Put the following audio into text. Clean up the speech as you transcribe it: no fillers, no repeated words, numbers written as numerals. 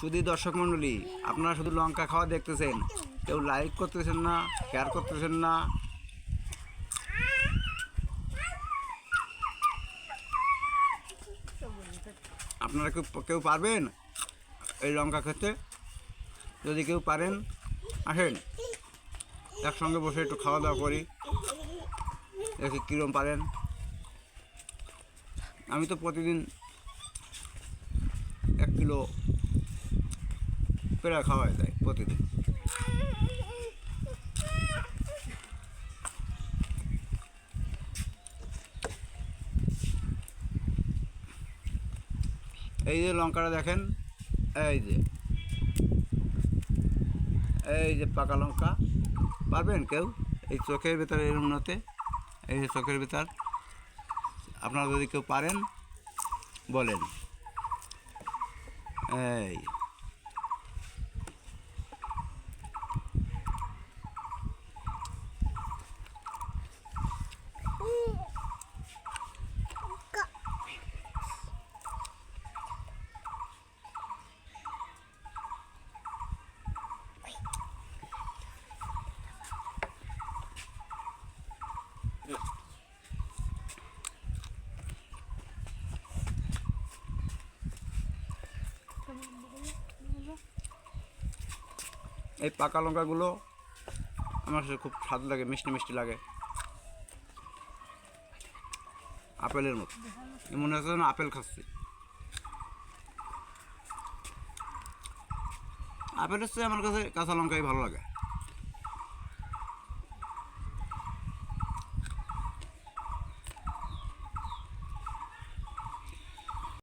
শুধু দর্শক মণ্ডলী, আপনারা শুধু লঙ্কা খাওয়া দেখতেছেন, কেউ লাইক করতেছেন না, শেয়ার করতেছেন না। আপনারা কেউ পারবেন এই লঙ্কা খেতে? যদি কেউ পারেন আসেন, একসঙ্গে বসে একটু খাওয়া দাওয়া করি, দেখি কীরকম পারেন। আমি তো প্রতিদিন 1 কিলো প্রায় খাওয়া যায় প্রতিদিন। এই যে লঙ্কাটা দেখেন, এই যে পাকা লঙ্কা। পারবেন কেউ এই চোখের ভেতরে এর উন্নতে? এই যে চোখের ভেতর, আপনারা যদি কেউ পারেন বলেন। এই এই পাকা লঙ্কাগুলো আমার খুব স্বাদ লাগে, মিষ্টি মিষ্টি লাগে, আপেলের মতো। মনে হচ্ছে যেন আপেল খাচ্ছি। আপেলের চেয়ে আমার কাছে কাঁচা লঙ্কাই ভালো লাগে।